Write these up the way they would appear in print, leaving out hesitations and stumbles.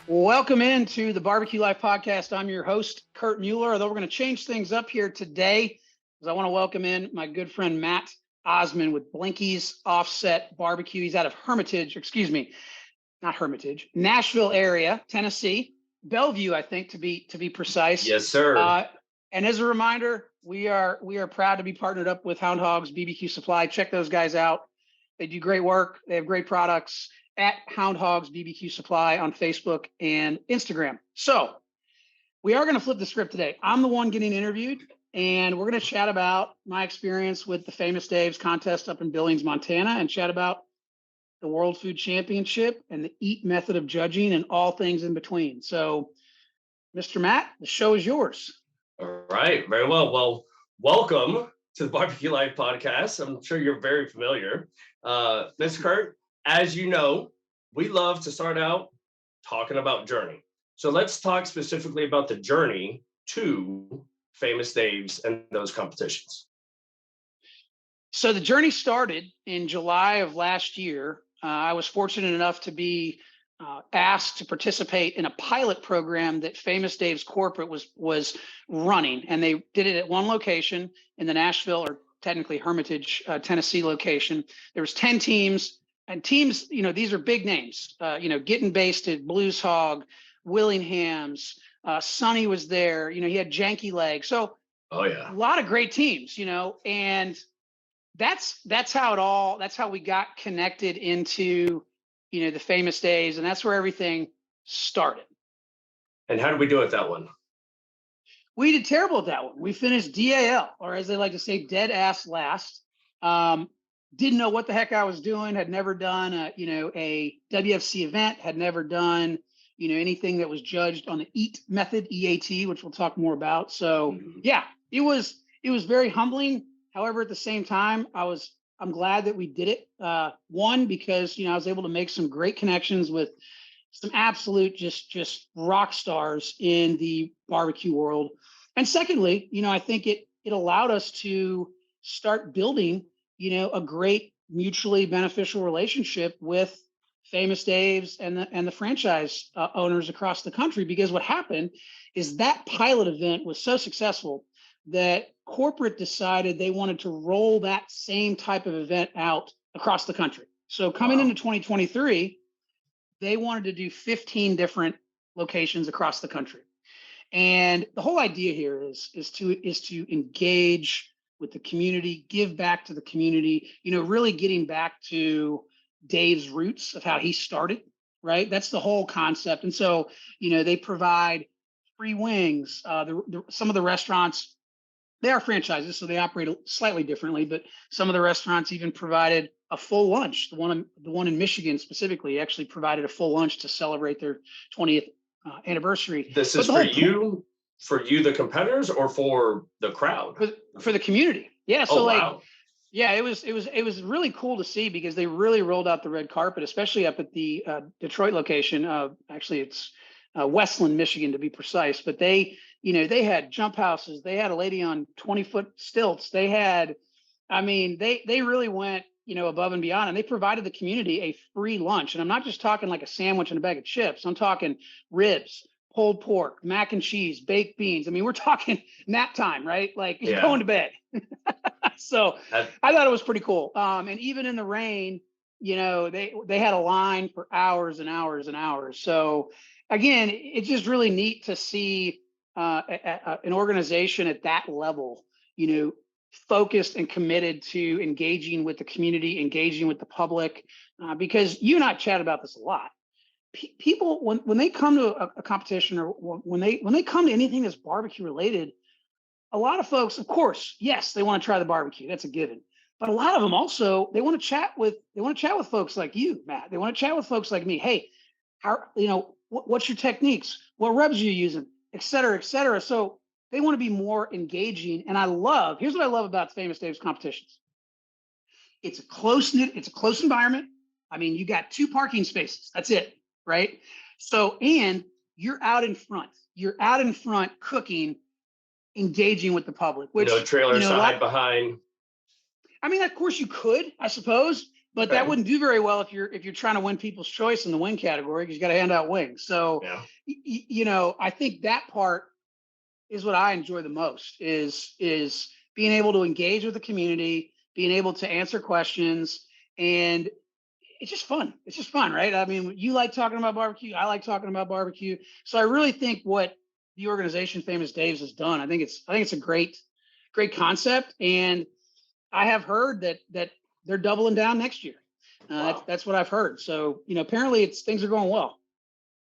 Welcome into the Barbeque Life podcast. I'm your host, Kurt Mueller, although we're going to change things up here today because I want to welcome in my good friend, Matt Osman with Blinky's Offset Barbecue. He's out of Nashville area, Tennessee, Bellevue, I think, to be precise. Yes, sir. And as a reminder, we are proud to be partnered up with Hound Hogs BBQ Supply. Check those guys out. They do great work. They have great products at Hound Hogs BBQ Supply on Facebook and Instagram. So we are going to flip the script today. I'm the one getting interviewed, and we're going to chat about my experience with the Famous Dave's contest up in Billings, Montana, and chat about the World Food Championship and the EAT method of judging and all things in between. So, Mr. Matt, the show is yours. All right. Very well. Well, welcome to the Barbeque Life podcast. I'm sure you're very familiar. Mr. Kurt, as you know, we love to start out talking about journey. So let's talk specifically about the journey to Famous Dave's and those competitions. So the journey started in July of last year. I was fortunate enough to be asked to participate in a pilot program that Famous Dave's corporate was running, and they did it at one location in the Nashville, or technically Hermitage, Tennessee location. There was 10 teams, and teams, these are big names, Getting Basted, Blues Hog, Willingham's, Sonny was there, he had Janky Leg. So a lot of great teams, and that's how we got connected into, the Famous Days, and that's where everything started. And how did we do at that one? We did terrible at that one. We finished DAL, or as they like to say, dead ass last. Didn't know what the heck I was doing. Had never done a WFC event. Had never done anything that was judged on the EAT method, EAT, which we'll talk more about. So yeah, it was very humbling. However, at the same time, I'm glad that we did it. One, because I was able to make some great connections with some absolute just rock stars in the barbecue world. And secondly, I think it allowed us to start building, a great mutually beneficial relationship with Famous Dave's and the franchise owners across the country. Because what happened is that pilot event was so successful that corporate decided they wanted to roll that same type of event out across the country. So coming into 2023, they wanted to do 15 different locations across the country. And the whole idea here is to engage with the community, give back to the community, really getting back to Dave's roots of how he started, right? That's the whole concept. And so, they provide free wings. Some of the restaurants, they are franchises, so they operate slightly differently, but some of the restaurants even provided a full lunch. The one in Michigan specifically actually provided a full lunch to celebrate their 20th anniversary. This is for you, the competitors, or for the crowd? For the community. Yeah. So wow. Yeah, it was really cool to see, because they really rolled out the red carpet, especially up at the Detroit location. Actually, it's Westland, Michigan, to be precise. But they had jump houses. They had a lady on 20-foot stilts. They had, they really went, above and beyond, and they provided the community a free lunch. And I'm not just talking like a sandwich and a bag of chips. I'm talking ribs, pulled pork, mac and cheese, baked beans. We're talking nap time, right? Like going to bed. So I thought it was pretty cool. And even in the rain, they had a line for hours and hours and hours. So again, it's just really neat to see an organization at that level, focused and committed to engaging with the community, engaging with the public, because you and I chat about this a lot. People, when they come to a competition, or when they come to anything that's barbecue related, a lot of folks, of course, yes, they want to try the barbecue. That's a given. But a lot of them also, they want to chat with folks like you, Matt. They want to chat with folks like me. Hey, what's your techniques? What rubs are you using? Et cetera, et cetera. So they want to be more engaging. And here's what I love about Famous Dave's competitions. It's a close environment. You got 2 parking spaces. That's it, right? So, and you're out in front cooking, engaging with the public, which trailers to hide behind. Of course you could, I suppose, but that wouldn't do very well if you're trying to win people's choice in the wing category, because you got to hand out wings. So, I think that part is what I enjoy the most is being able to engage with the community, being able to answer questions, and it's just fun. It's just fun, right? I mean, you like talking about barbecue. I like talking about barbecue. So I really think what the organization Famous Dave's has done, I think it's a great concept. And I have heard that they're doubling down next year. Wow. That's what I've heard. So, apparently things are going well.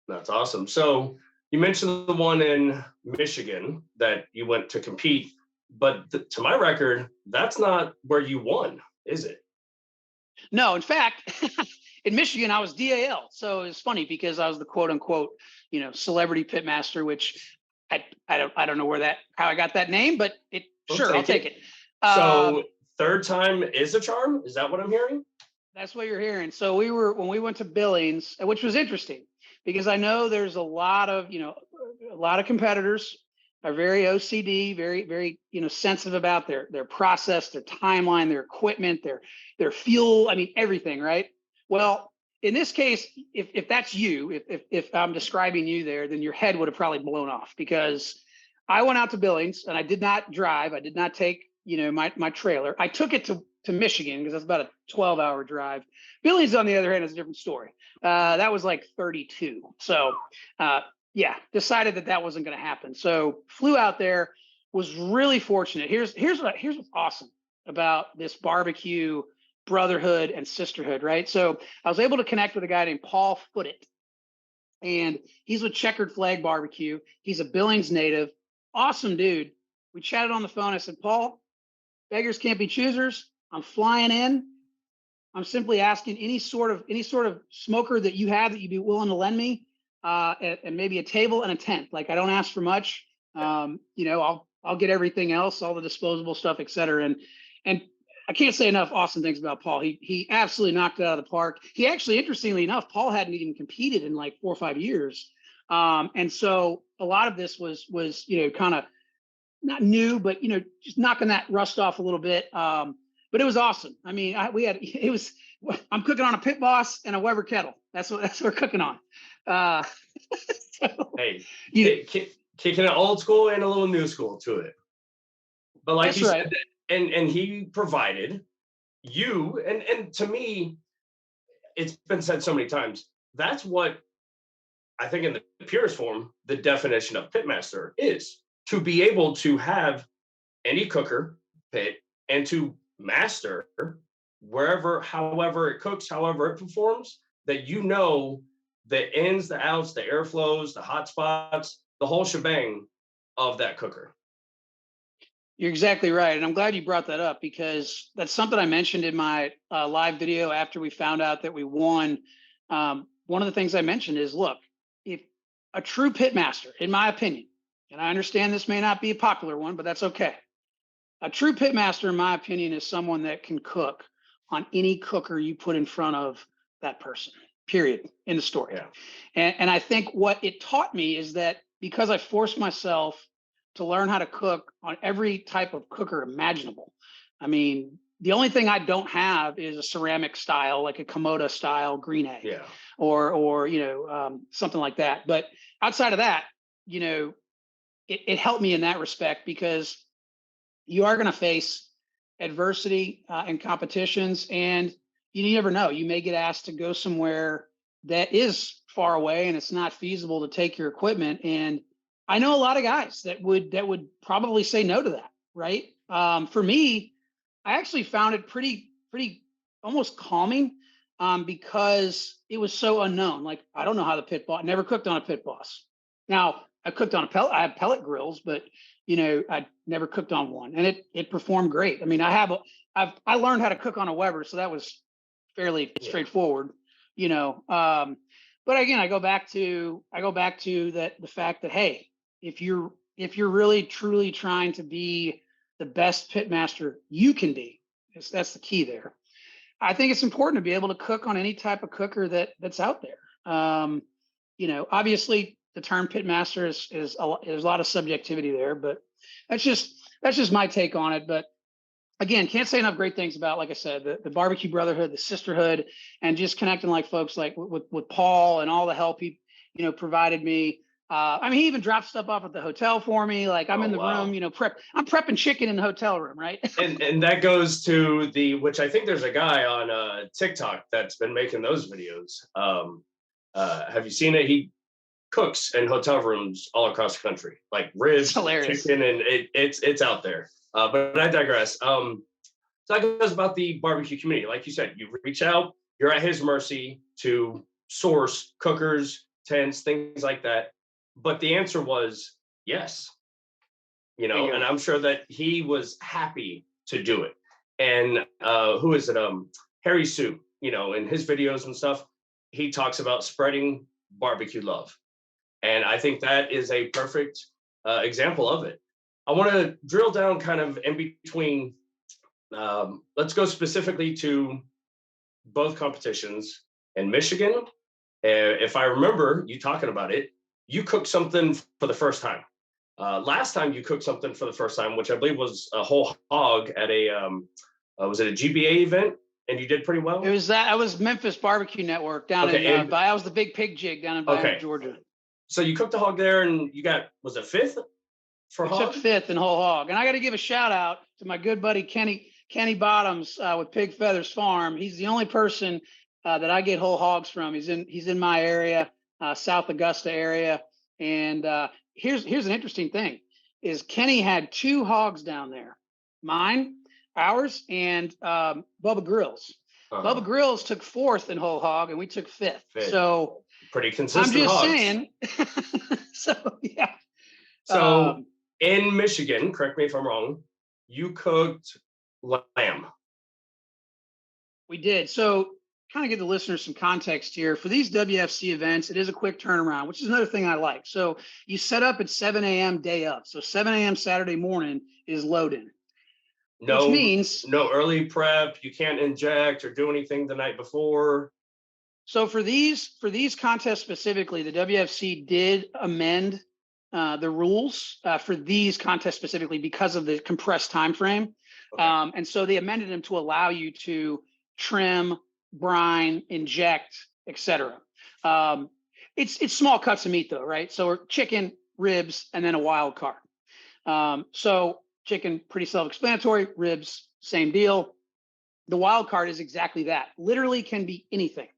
That's awesome. So you mentioned the one in Michigan that you went to compete, but to my record, that's not where you won, is it? No, in fact, in Michigan, I was DAL. So it's funny because I was the quote unquote, celebrity pitmaster, which I don't know how I got that name, but I'll take it. So third time is a charm. Is that what I'm hearing? That's what you're hearing. So when we went to Billings, which was interesting because I know there's a lot of competitors are very OCD, very, very, sensitive about their process, their timeline, their equipment, their fuel. I mean, everything, right? Well, in this case, if that's you, if I'm describing you there, then your head would have probably blown off, because I went out to Billings and I did not drive. I did not take, my trailer. I took it to Michigan because that's about a 12-hour drive. Billings, on the other hand, is a different story. That was like 32. So, decided that wasn't going to happen. So flew out there, was really fortunate. Here's what's awesome about this barbecue brotherhood and sisterhood, right? So I was able to connect with a guy named Paul Footit, and he's with Checkered Flag Barbecue. He's a Billings native, awesome dude. We chatted on the phone. I said, Paul, beggars can't be choosers. I'm flying in. I'm simply asking any sort of smoker that you have that you'd be willing to lend me, and maybe a table and a tent. Like, I don't ask for much. I'll get everything else, all the disposable stuff, et cetera. And I can't say enough awesome things about Paul. He absolutely knocked it out of the park. He actually, interestingly enough, Paul hadn't even competed in like 4 or 5 years. And so a lot of this was kind of not new, but just knocking that rust off a little bit. But it was awesome. I mean, I'm cooking on a Pit Boss and a Weber kettle. That's what we're cooking on. Kicking it old school and a little new school to it. But like that's you said, and he provided you, and to me, it's been said so many times, that's what I think in the purest form, the definition of pitmaster is, to be able to have any cooker pit and to master wherever, however it cooks, however it performs, that the ins, the outs, the airflows, the hot spots, the whole shebang of that cooker. You're exactly right. And I'm glad you brought that up, because that's something I mentioned in my live video after we found out that we won. One of the things I mentioned is, look, if a true pitmaster, in my opinion, and I understand this may not be a popular one, but that's okay. A true pitmaster, in my opinion, is someone that can cook on any cooker you put in front of that person, period, in the story. Yeah. And I think what it taught me is that because I forced myself to learn how to cook on every type of cooker imaginable. I mean, the only thing I don't have is a ceramic style, like a Komodo style green egg, or something like that. But outside of that, it helped me in that respect, because you are going to face adversity and competitions, and you never know. You may get asked to go somewhere that is far away and it's not feasible to take your equipment. And I know a lot of guys that would probably say no to that, right? For me, I actually found it pretty almost calming, because it was so unknown. Like, I don't know how the Pit Boss, never cooked on a Pit Boss. Now, I cooked on I have pellet grills, but I never cooked on one, and it performed great. I mean, I learned how to cook on a Weber, so that was fairly straightforward, But again, I go back to the fact that, hey, if you're really truly trying to be the best pitmaster you can be, that's the key there. I think it's important to be able to cook on any type of cooker that's out there. Obviously the term pitmaster there's a lot of subjectivity there, but that's just my take on it. But again, can't say enough great things about, like I said, the barbecue brotherhood, the sisterhood, and just connecting like folks like with Paul and all the help he, provided me. I mean, he even dropped stuff off at the hotel for me. Like I'm Oh, in the wow. room, I'm prepping chicken in the hotel room, right? And that goes to which I think there's a guy on TikTok that's been making those videos. Have you seen it? He cooks in hotel rooms all across the country, like It's ribs, hilarious. chicken, and it's out there. But I digress. So that goes about the barbecue community. Like you said, you reach out, you're at his mercy to source cookers, tents, things like that. But the answer was yes, There you and go. I'm sure that he was happy to do it. And who is it? Harry Sue, in his videos and stuff, he talks about spreading barbecue love. And I think that is a perfect example of it. I want to drill down kind of in between. Let's go specifically to both competitions in Michigan. If I remember you talking about it, you cooked something for the first time. Last time you cooked something for the first time, which I believe was a whole hog at was it a GBA event? And you did pretty well? It was that. I was Memphis Barbecue Network down in. I was the big pig jig down in Vienna, Georgia. So you cooked a hog there, and you got, was it fifth for hog? We took fifth in whole hog, and I got to give a shout out to my good buddy Kenny Bottoms with Pig Feathers Farm. He's the only person that I get whole hogs from. He's in my area, South Augusta area, and here's an interesting thing: is Kenny had 2 hogs down there, mine, ours, and Bubba Grills. Bubba Grills took 4th in whole hog, and we took 5th. So pretty consistent. I'm just hogs. saying. So yeah. So in Michigan, correct me if I'm wrong, you cooked lamb. We did. So kind of give the listeners some context here. For these WFC events, it is a quick turnaround, which is another thing I like. So you set up at 7 a.m. day up. So 7 a.m. Saturday morning is load in. No, which means no early prep. You can't inject or do anything the night before. So for these contests specifically, the WFC did amend the rules for these contests specifically because of the compressed time frame. Okay. And so they amended them to allow you to trim, brine, inject, etc. It's small cuts of meat though, right? So chicken, ribs, and then a wild card. So chicken, pretty self-explanatory. Ribs, same deal. The wild card is exactly that. Literally can be anything.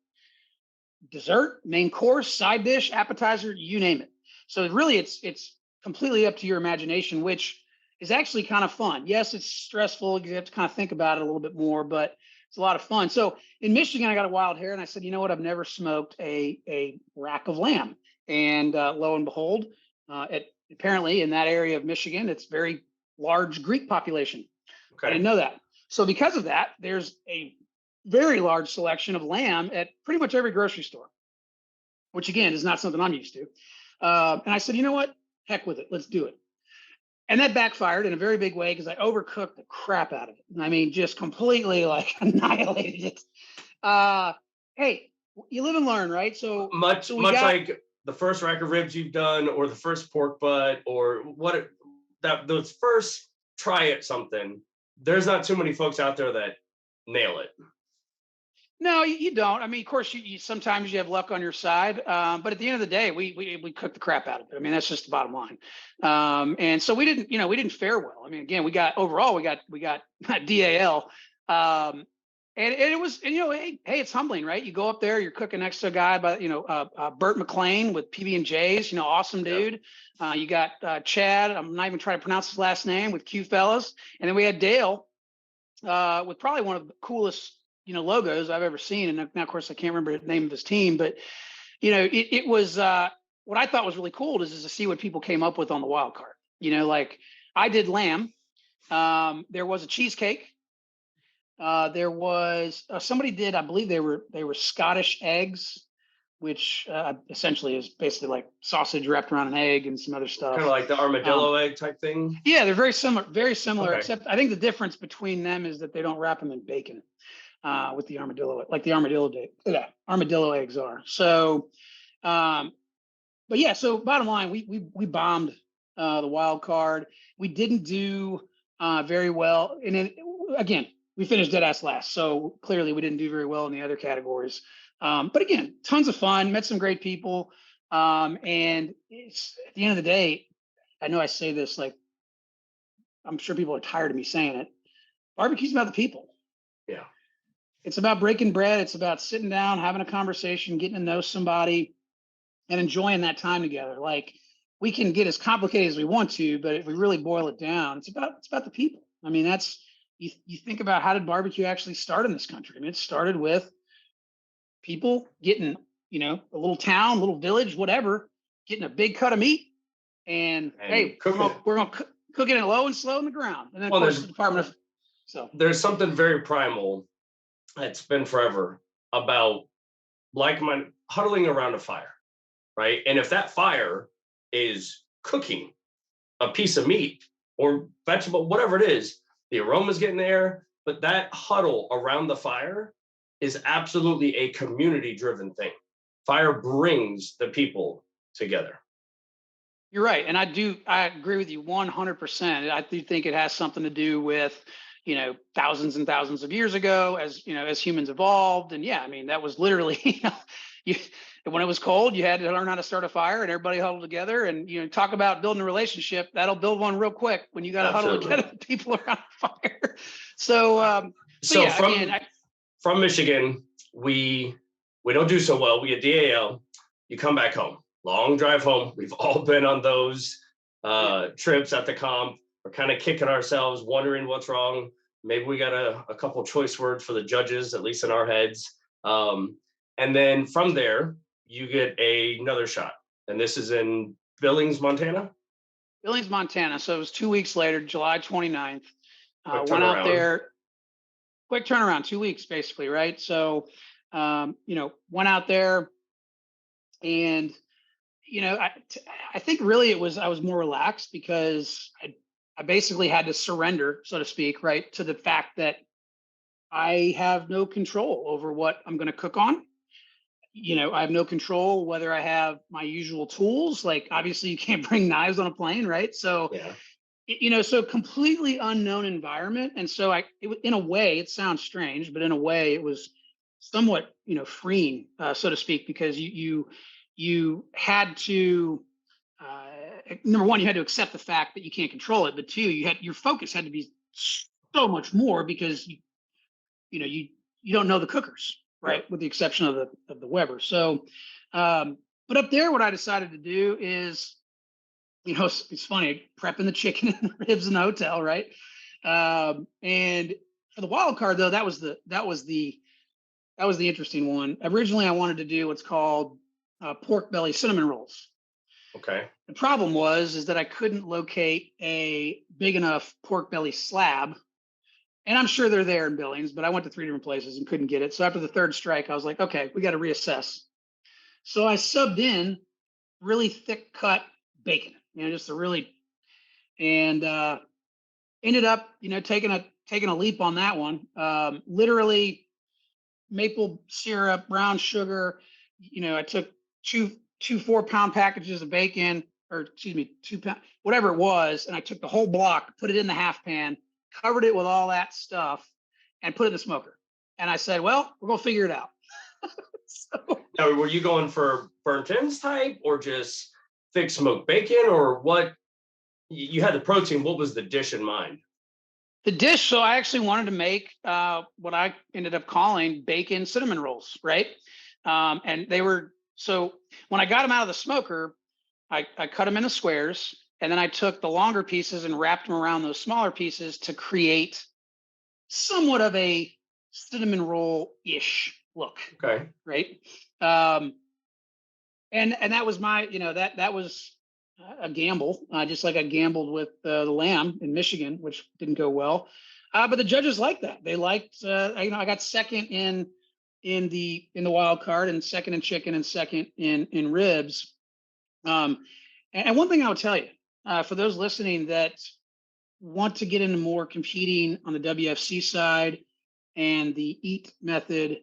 Dessert, main course, side dish, appetizer, you name it. So really it's completely up to your imagination, which is actually kind of fun. Yes, it's stressful. You have to kind of think about it a little bit more, but it's a lot of fun. So in Michigan, I got a wild hair and I said, you know what? I've never smoked a rack of lamb. And lo and behold, apparently in that area of Michigan, it's very large Greek population. Okay. I didn't know that. So because of that, there's a very large selection of lamb at pretty much every grocery store, which again is not something I'm used to. And I said, you know what? Heck with it. Let's do it. And that backfired in a very big way because I overcooked the crap out of it. I mean, just completely like annihilated it. Hey, you live and learn, right? So much like the first rack of ribs you've done, or the first pork butt, or those first try at something. There's not too many folks out there that nail it. No, you don't. I mean, of course, you sometimes you have luck on your side, but at the end of the day, we cooked the crap out of it. I mean, that's just the bottom line. And so we didn't fare well. I mean, again, we got DAL, and it was, hey, it's humbling, right? You go up there, you're cooking next to a guy by Burt McLean with PB&J's, awesome dude. Yep. You got Chad. I'm not even trying to pronounce his last name, with Q Fellas, and then we had Dale with probably one of the coolest logos I've ever seen. And now, of course, I can't remember the name of his team, but it was what I thought was really cool is to see what people came up with on the wild card. Like I did lamb. There was a cheesecake. There was somebody did, I believe they were Scottish eggs, which essentially is basically like sausage wrapped around an egg and some other stuff. Kind of like the armadillo egg type thing. Yeah, they're very similar, okay. Except I think the difference between them is that they don't wrap them in bacon. With the armadillo, like the armadillo eggs are. So, but yeah. So bottom line, we bombed the wild card. We didn't do very well, and again, we finished dead ass last. So clearly we didn't do very well in the other categories. But again, tons of fun, met some great people. And it's, at the end of the day, I know I say this, like, I'm sure people are tired of me saying it. Barbecue's about the people. Yeah. It's about breaking bread. It's about sitting down, having a conversation, getting to know somebody, and enjoying that time together. Like, we can get as complicated as we want to, but if we really boil it down, it's about the people. I mean, that's, you think about, how did barbecue actually start in this country? I mean, it started with people getting, a little town, little village, whatever, getting a big cut of meat, and hey, we're gonna cook it low and slow in the ground. And then of course the Department of, so there's something very primal that's been forever about like-minded huddling around a fire, right? And if that fire is cooking a piece of meat or vegetable, whatever it is, the aroma's getting there, but that huddle around the fire is absolutely a community-driven thing. Fire brings the people together. you're right. And I agree with you 100%. I do think it has something to do with, thousands and thousands of years ago, as humans evolved. And yeah, I mean, that was literally, when it was cold, you had to learn how to start a fire, and everybody huddled together. And talk about building a relationship, that'll build one real quick when you got to huddle together with people around a fire. So yeah, from Michigan, we don't do so well. We get DAL. You come back home, long drive home. We've all been on those trips at the comp. We're kind of kicking ourselves, wondering what's wrong. Maybe we got a couple choice words for the judges, at least in our heads. And then from there, you get another shot. And this is in Billings, Montana? Billings, Montana. So it was 2 weeks later, July 29th. Went out there, quick turnaround, 2 weeks basically, right? So, went out there, and, I think really I was more relaxed because I basically had to surrender, so to speak, right, to the fact that I have no control over what I'm going to cook on. I have no control whether I have my usual tools. Like, obviously you can't bring knives on a plane, right? So, so completely unknown environment. And so in a way, it sounds strange, but in a way it was somewhat, freeing, so to speak, because you had to, number one, you had to accept the fact that you can't control it, but two, your focus had to be so much more because you don't know the cookers, right? With the exception of the Weber. So, but up there, what I decided to do is, it's funny, prepping the chicken and the ribs in the hotel, right? And for the wild card, though, that was the interesting one. Originally, I wanted to do what's called pork belly cinnamon rolls. Okay. The problem is that I couldn't locate a big enough pork belly slab. And I'm sure they're there in Billings, but I went to 3 different places and couldn't get it. So after the third strike, I was like, okay, we got to reassess. So I subbed in really thick cut bacon, just a really, and ended up, taking a leap on that one. Literally maple syrup, brown sugar. I took two 4-pound packages of bacon, or excuse me, 2 pound, whatever it was. And I took the whole block, put it in the half pan, covered it with all that stuff, and put it in the smoker. And I said, well, we're going to figure it out. So, now, were you going for burnt ends type or just thick smoked bacon, or what? You had the protein. What was the dish in mind? The dish, so I actually wanted to make what I ended up calling bacon cinnamon rolls, right? And they were, so when I got them out of the smoker, I cut them into squares, and then I took the longer pieces and wrapped them around those smaller pieces to create somewhat of a cinnamon roll-ish look. Okay. Right. And that was my, that was a gamble, just like I gambled with the lamb in Michigan, which didn't go well. But the judges liked that. They liked, I got second in the wild card, and second in chicken, and second in ribs. And one thing I would tell you, for those listening that want to get into more competing on the WFC side and the eat method,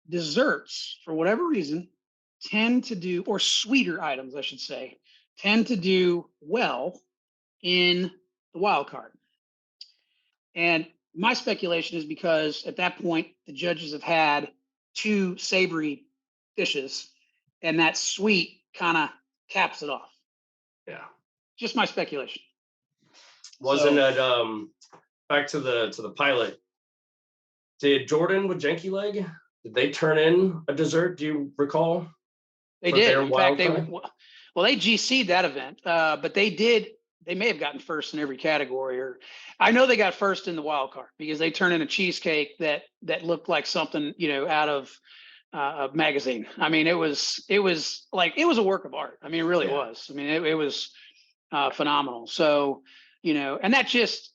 desserts, for whatever reason, tend to do, or sweeter items, I should say, tend to do well in the wild card. And My speculation is because at that point, the judges have had 2 savory dishes, and that sweet kind of caps it off. Yeah. Just my speculation. Wasn't it back to the pilot? Did Jordan with Janky Leg? Did they turn in a dessert? Do you recall? They did. In fact, they GC'd that event, but they did. They may have gotten first in every category, or I know they got first in the wild card because they turned in a cheesecake that looked like something out of a magazine. I mean, it was like it was a work of art. I mean, it really was. I mean, it was phenomenal. So and that just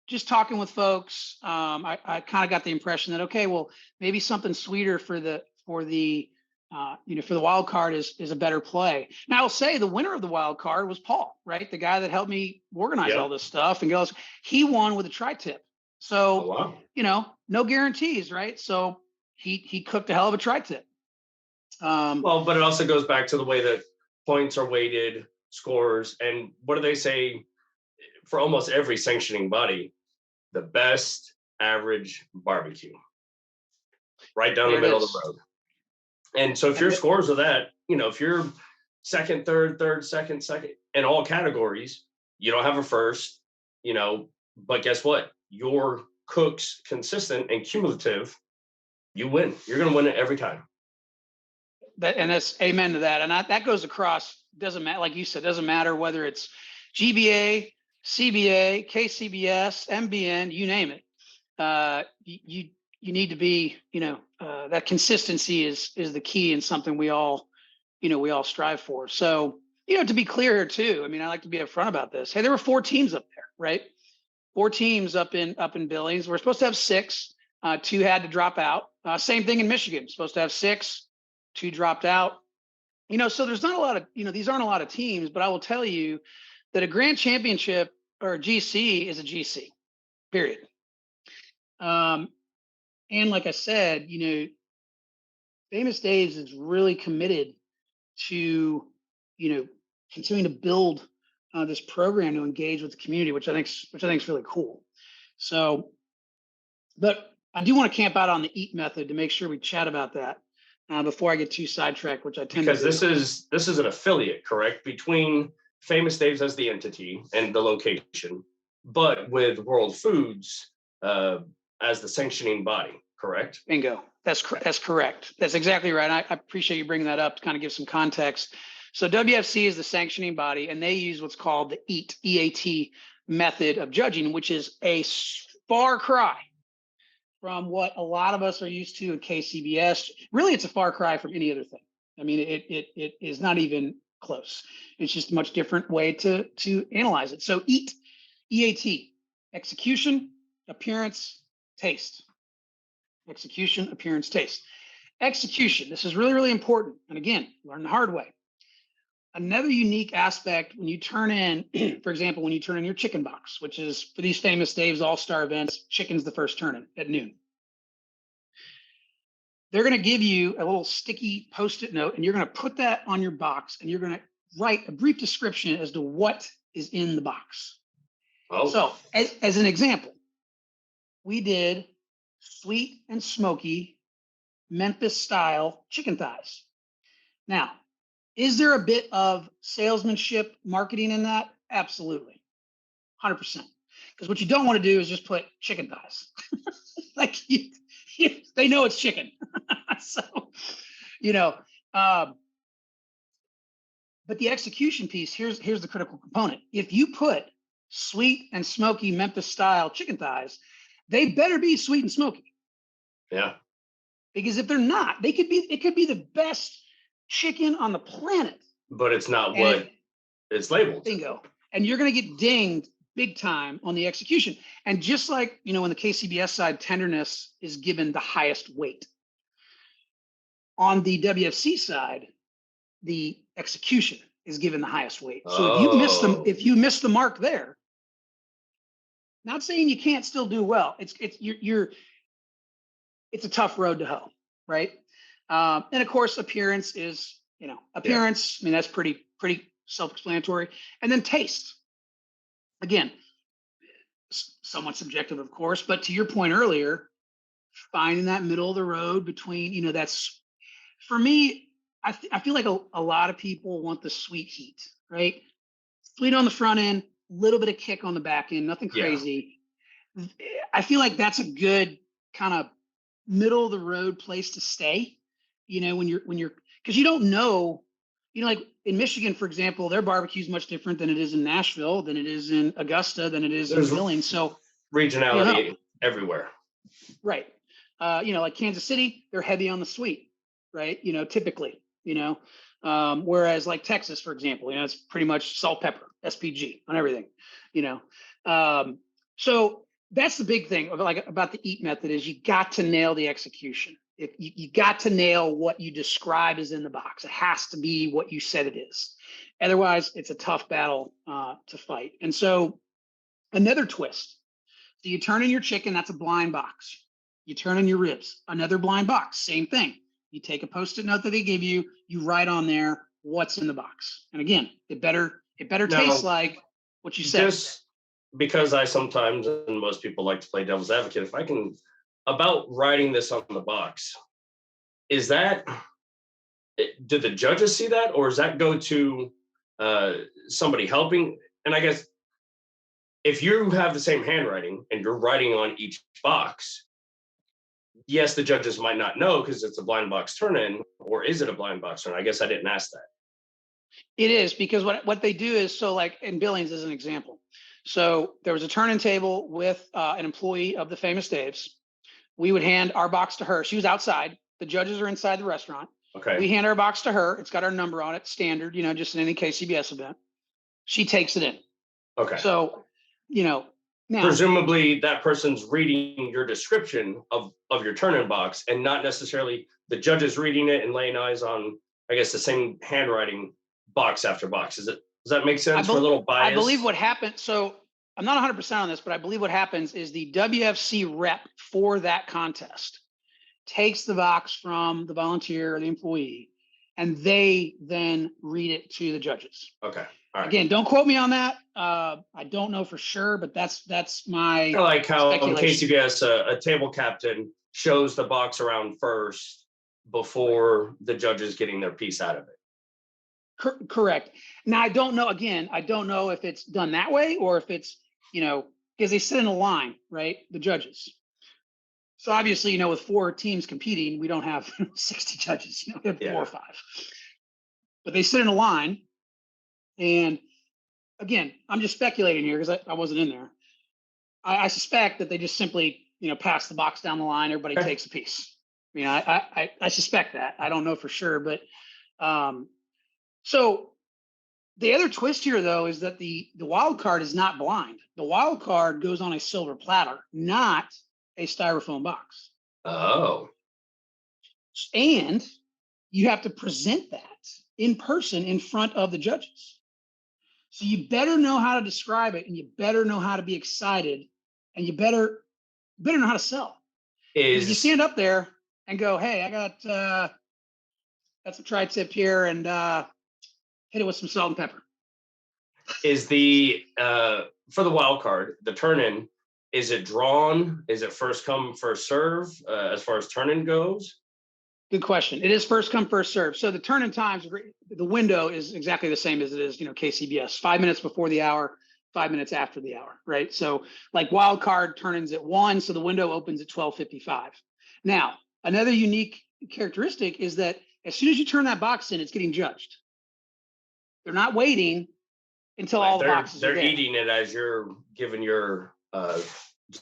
just talking with folks, I kind of got the impression that okay, well, maybe something sweeter for the for the wild card is a better play. Now I'll say the winner of the wild card was Paul, right? The guy that helped me organize all this stuff and goes, he won with a tri-tip. So, no guarantees, right? So he cooked a hell of a tri-tip. Well, but it also goes back to the way that points are weighted, scores, and what do they say for almost every sanctioning body? The best average barbecue. Right down the middle of the road. And so if your scores are that, if you're second, third, second in all categories, you don't have a first, but guess what? Your cook's consistent and cumulative, you win. You're going to win it every time. And that's amen to that. And that goes across, doesn't matter, like you said, doesn't matter whether it's GBA, CBA, KCBS, MBN, you name it. You need to be, that consistency is the key and something we all strive for. So, to be clear here too, I mean, I like to be upfront about this. Hey, there were 4 teams up there, right? 4 teams up in Billings. We're supposed to have 6. 2 had to drop out. Same thing in Michigan. Supposed to have 6. 2 dropped out. So there's not a lot of, these aren't a lot of teams, but I will tell you that a grand championship or a GC is a GC, period. And like I said, Famous Dave's is really committed to, continuing to build this program to engage with the community, which I think is really cool. So, but I do want to camp out on the EAT method to make sure we chat about that before I get too sidetracked, which I tend because to do. This is an affiliate, correct, between Famous Dave's as the entity and the location, but with World Foods as the sanctioning body, correct? Bingo. That's correct. That's exactly right. I appreciate you bringing that up to kind of give some context. So WFC is the sanctioning body, and they use what's called the EAT method of judging, which is a far cry from what a lot of us are used to at KCBS. Really, it's a far cry from any other thing. I mean, it is not even close. It's just a much different way to analyze it. So EAT, execution, appearance, taste. Execution, appearance, taste. Execution, this is really, really important. And again, learn the hard way. Another unique aspect when you turn in, for example, when you turn in your chicken box, which is for these Famous Dave's All-Star events, chicken's the first turn-in at noon. They're going to give you a little sticky Post-it note, and you're going to put that on your box, and you're going to write a brief description as to what is in the box. Oh. So as an example, we did sweet and smoky Memphis style chicken thighs. Now, is there a bit of salesmanship marketing in that? Absolutely. 100%. Because what you don't want to do is just put chicken thighs. Like they know it's chicken. So, but the execution piece, here's the critical component. If you put sweet and smoky Memphis style chicken thighs, they better be sweet and smoky. Yeah. Because if they're not, it could be the best chicken on the planet. But it's not what it's labeled. Bingo. And you're going to get dinged big time on the execution. And just like, on the KCBS side, tenderness is given the highest weight. On the WFC side, the execution is given the highest weight. So if you miss the mark there, not saying you can't still do well. It's a tough road to hoe, right? And of course, appearance is, appearance. Yeah. I mean, that's pretty self-explanatory. And then taste. Again, somewhat subjective, of course, but to your point earlier, finding that middle of the road between, that's for me. I feel like a lot of people want the sweet heat, right? Sweet on the front end, little bit of kick on the back end, nothing Yeah. crazy. I feel like that's a good kind of middle of the road place to stay. When you're because you don't know, like in Michigan, for example, their barbecue is much different than it is in Nashville, than it is in Augusta, than it is There's in Billings. So regionality everywhere. Right. Like Kansas City, they're heavy on the sweet, right? Typically, whereas like Texas, for example, it's pretty much salt, pepper, SPG on everything, you know. So that's the big thing about the EAT method is you got to nail the execution. If you got to nail what you describe is in the box. It has to be what you said it is. Otherwise, it's a tough battle to fight. And so another twist. So you turn in your chicken, that's a blind box. You turn in your ribs, another blind box, same thing. You take a Post-it note that they give you, you write on there what's in the box. And again, it better taste like what you said. Just because I sometimes, and most people like to play devil's advocate, if I can, about writing this on the box, is that, do the judges see that, or does that go to somebody helping? And I guess if you have the same handwriting and you're writing on each box, yes, the judges might not know because it's a blind box turn-in, or is it a blind box turn? I guess I didn't ask that. It is, because what they do is, so like in Billings as an example. So there was a turn-in table with an employee of the Famous Dave's. We would hand our box to her. She was outside. The judges are inside the restaurant. Okay. We hand our box to her. It's got our number on it, standard, just in any KCBS event. She takes it in. Okay. So, now presumably that person's reading your description of your turn-in box and not necessarily the judges reading it and laying eyes on, I guess, the same handwriting box after box. Does that make sense? For a little bias? I believe what happened. So I'm not 100% on this, but I believe what happens is the WFC rep for that contest takes the box from the volunteer or the employee, and they then read it to the judges. Okay. All right. Again, don't quote me on that. I don't know for sure, but that's my kind of like how in speculation. KCBS a table captain shows the box around first before the judges getting their piece out of it. Correct. Now, I don't know. Again, I don't know if it's done that way or if it's, because they sit in a line, right? The judges. So obviously, with 4 teams competing, we don't have 60 judges, we have 4 or 5. But they sit in a line. And again, I'm just speculating here because I wasn't in there. I suspect that they just simply, pass the box down the line. Everybody takes a piece. I suspect that. I don't know for sure, but so the other twist here, though, is that the wild card is not blind. The wild card goes on a silver platter, not a styrofoam box. Oh. And you have to present that in person in front of the judges. So you better know how to describe it, and you better know how to be excited, and you better know how to sell. If you stand up there and go, "Hey, I got some tri-tip here, and hit it with some salt and pepper." Is the for the wild card, the turn-in, is it drawn? Is it first come, first serve as far as turn-in goes? Good question. It is first come, first serve. So the turn-in times, the window is exactly the same as it is, KCBS. 5 minutes before the hour, 5 minutes after the hour, right? So like wild card turn-ins at 1, so the window opens at 12:55. Now, another unique characteristic is that as soon as you turn that box in, it's getting judged. They're not waiting until all the boxes are there. They're eating it as you're giving your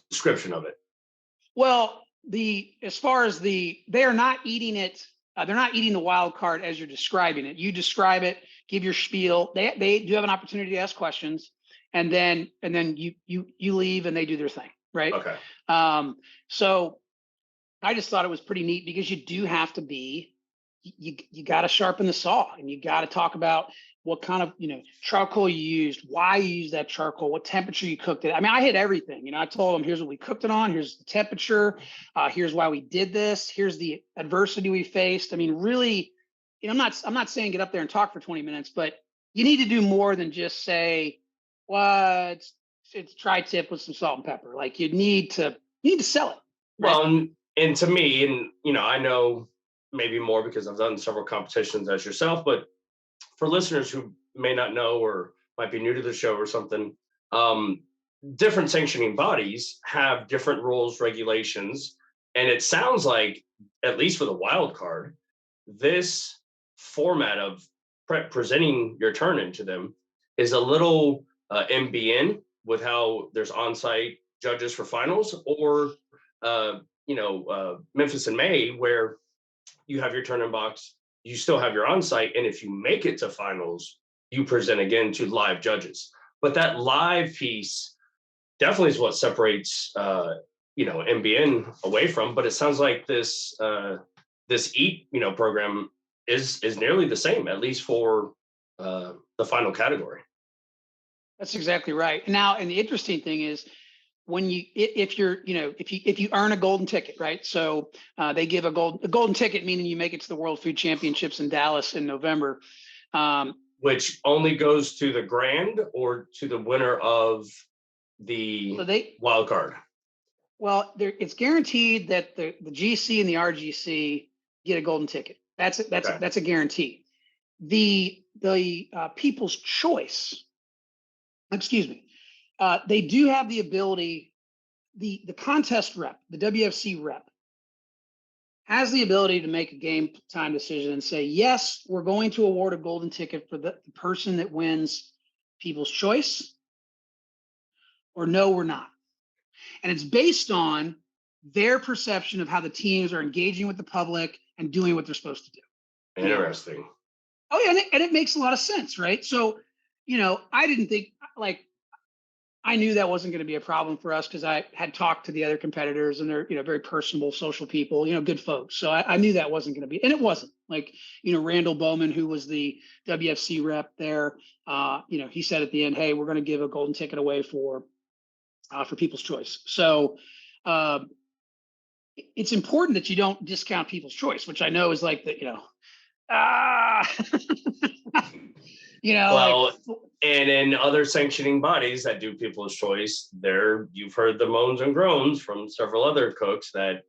description of it. Well, as far as they are not eating it. They're not eating the wild card as you're describing it. You describe it, give your spiel. They do have an opportunity to ask questions, and then you leave and they do their thing, right? Okay. So I just thought it was pretty neat because you do have to be. You got to sharpen the saw, and you got to talk about what kind of charcoal you used, why you used that charcoal, what temperature you cooked it. I mean, I hit everything. I told them, here's what we cooked it on, here's the temperature, here's why we did this, here's the adversity we faced. I mean, really, I'm not saying get up there and talk for 20 minutes, but you need to do more than just say, well, it's it's tri-tip with some salt and pepper. Like you need to sell it. Right? Well, and to me, and I know maybe more because I've done several competitions as yourself, but for listeners who may not know or might be new to the show or something, um, different sanctioning bodies have different rules, regulations, and it sounds like, at least for the wild card, this format of presenting your turn into them is a little MBN with how there's on-site judges for finals, or Memphis in May, where you have your turn in box, you still have your on-site, and if you make it to finals, you present again to live judges. But that live piece definitely is what separates MBN away from. But it sounds like this EAT program is nearly the same, at least for the final category. That's exactly right. Now, and the interesting thing is, when if you earn a golden ticket, right? So they give a golden ticket, meaning you make it to the World Food Championships in Dallas in November. Which only goes to the grand or to the winner of the wild card? Well, it's guaranteed that the GC and the RGC get a golden ticket. That's a guarantee. The People's Choice, excuse me, they do have the ability. The contest rep, the WFC rep, has the ability to make a game time decision and say, yes, we're going to award a golden ticket for the person that wins People's Choice, or no, we're not. And it's based on their perception of how the teams are engaging with the public and doing what they're supposed to do. Interesting. Oh yeah, and it makes a lot of sense, right? So, I didn't think, I knew that wasn't going to be a problem for us because I had talked to the other competitors, and they're, very personable, social people, good folks. So I knew that wasn't going to be, and it wasn't. Like, Randall Bowman, who was the WFC rep there, he said at the end, hey, we're going to give a golden ticket away for People's Choice. So it's important that you don't discount People's Choice, which I know is like the, well, and in other sanctioning bodies that do People's Choice, you've heard the moans and groans from several other cooks that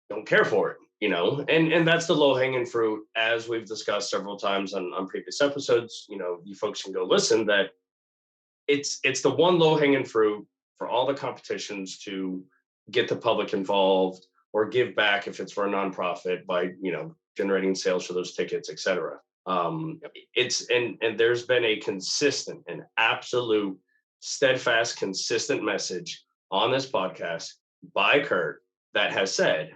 don't care for it, and that's the low-hanging fruit, as we've discussed several times on previous episodes. You folks can go listen. That it's the one low-hanging fruit for all the competitions to get the public involved or give back if it's for a nonprofit by generating sales for those tickets, etc. It's and there's been a consistent and absolute steadfast, consistent message on this podcast by Kurt that has said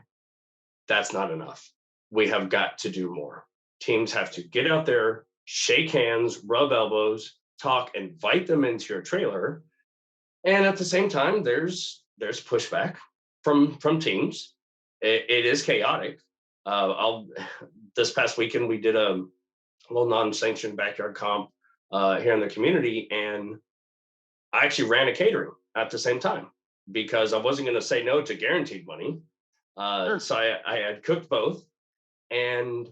that's not enough. We have got to do more. Teams have to get out there, shake hands, rub elbows, talk, invite them into your trailer. And at the same time, there's pushback from teams. It is chaotic. This past weekend we did a little non-sanctioned backyard comp here in the community, and I actually ran a catering at the same time because I wasn't going to say no to guaranteed money. Sure. So I had cooked both, and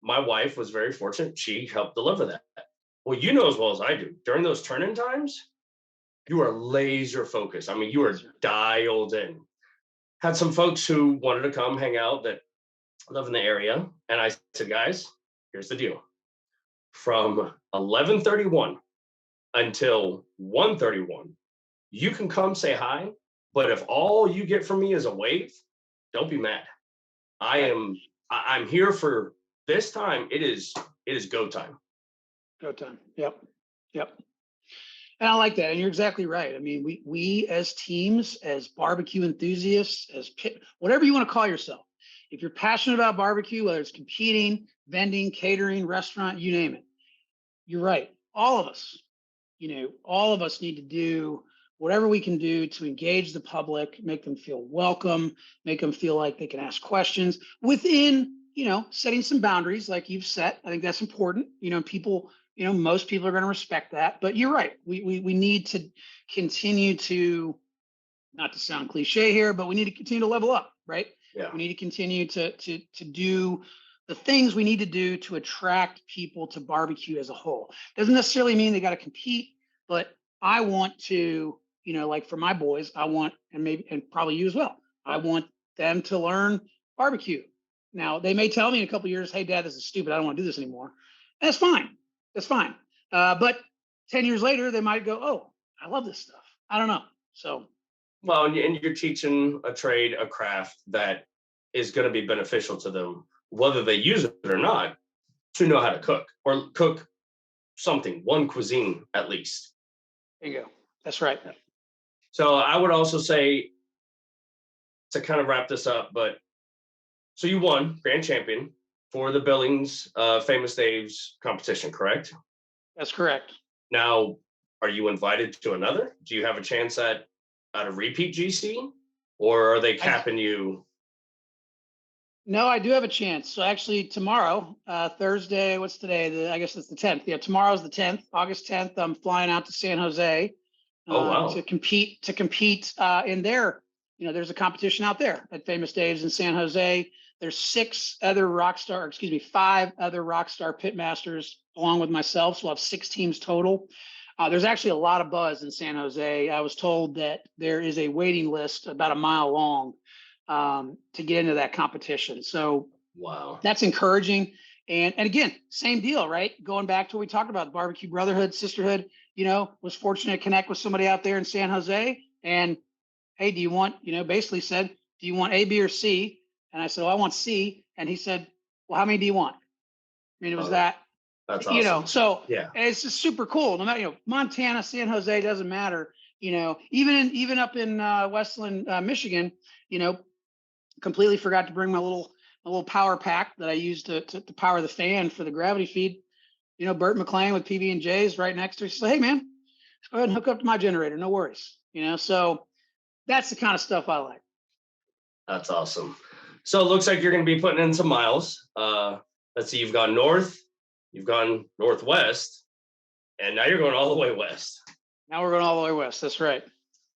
my wife was very fortunate. She helped deliver that. Well, as well as I do, during those turn-in times, you are laser focused. I mean, you are dialed in. Had some folks who wanted to come hang out that live in the area, and I said, guys, here's the deal. From 11:31 until 1:31, you can come say hi, but if all you get from me is a wave, don't be mad. I'm here for this time. It is go time. Go time. Yep. And I like that. And you're exactly right. I mean, we as teams, as barbecue enthusiasts, whatever you want to call yourself, if you're passionate about barbecue, whether it's competing, vending, catering, restaurant, you name it, you're right. All of us need to do whatever we can do to engage the public, make them feel welcome, make them feel like they can ask questions within, setting some boundaries like you've set. I think that's important. People, most people are going to respect that. But you're right. We need to continue to, not to sound cliche here, but we need to continue to level up, right? Yeah. We need to continue to do the things we need to do to attract people to barbecue as a whole. Doesn't necessarily mean they got to compete, but I want to, like for my boys, I want, and probably you as well, I want them to learn barbecue. Now, they may tell me in a couple of years, hey, Dad, this is stupid. I don't want to do this anymore. That's fine. That's fine. But 10 years later, they might go, oh, I love this stuff. I don't know. So, well, and you're teaching a trade, a craft that is going to be beneficial to them, whether they use it or not, to know how to cook or cook something, one cuisine at least. there you go. That's right. So I would also say, to kind of wrap this up, but so you won grand champion for the Billings Famous Dave's competition, correct? That's correct. Now, are you invited to another? Do you have a chance at a repeat GC, or are they capping you? No, I do have a chance. So actually tomorrow, Thursday, what's today? I guess it's the 10th. Yeah, tomorrow's the 10th, August 10th. I'm flying out to San Jose to compete in their, there's a competition out there at Famous Dave's in San Jose. There's 5 other Rockstar Pitmasters along with myself. So we'll have 6 teams total. There's actually a lot of buzz in San Jose. I was told that there is a waiting list about a mile long to get into that competition. So wow, that's encouraging. And again, same deal, right? Going back to what we talked about, barbecue brotherhood, sisterhood, was fortunate to connect with somebody out there in San Jose. And hey, do you want, basically said, do you want A, B, or C? And I said, well, I want C. And he said, well, how many do you want? I mean, it was that. That's awesome. So yeah, it's just super cool. No matter, Montana, San Jose, doesn't matter. Even up in Westland, Michigan, completely forgot to bring my little power pack that I used to power the fan for the gravity feed. Bert McLean with PB&J's right next to me. He said, hey man, let's go ahead and hook up to my generator. No worries. So that's the kind of stuff I like. That's awesome. So it looks like you're going to be putting in some miles. Let's see, you've gone north, you've gone northwest, and now you're going all the way west. Now we're going all the way west. That's right.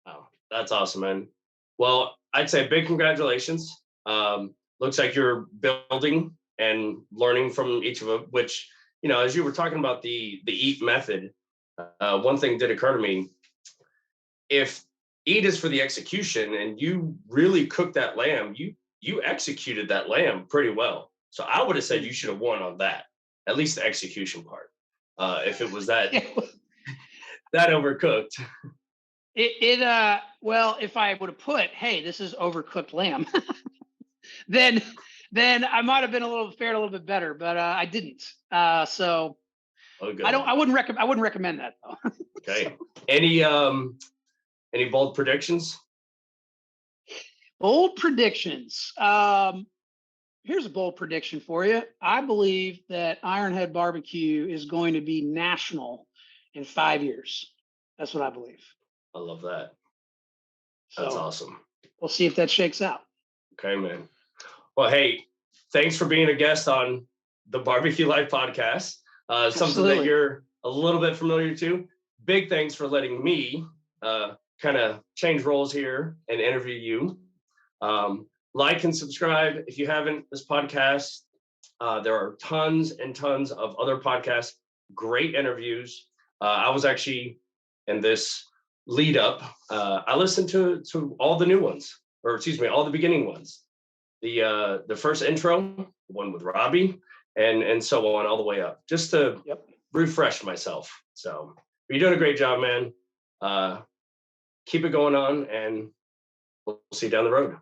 Oh, that's awesome, man. Well, I'd say big congratulations. Looks like you're building and learning from each of them, which, as you were talking about the eat method, one thing did occur to me. If eat is for the execution and you really cooked that lamb, you executed that lamb pretty well. So I would have said you should have won on that, at least the execution part. If it was that that overcooked. Well, if I would have put, hey, this is overcooked lamb, then I might have been fared a little bit better, but I didn't. So I wouldn't recommend that though. Okay. So. Any bold predictions? Bold predictions. Here's a bold prediction for you. I believe that Ironhead Barbecue is going to be national in 5 years. That's what I believe. I love that. That's awesome. We'll see if that shakes out. Okay, man. Well, hey, thanks for being a guest on the Barbeque Life podcast. Something that you're a little bit familiar to. Big thanks for letting me kind of change roles here and interview you. Like and subscribe if you haven't. This podcast, there are tons and tons of other podcasts, great interviews. I was actually in this lead up. I listened to all the new ones, or excuse me, all the beginning ones. The first intro, the one with Robbie, and so on all the way up, just to refresh myself. So you're doing a great job, man. Keep it going on, and we'll see you down the road.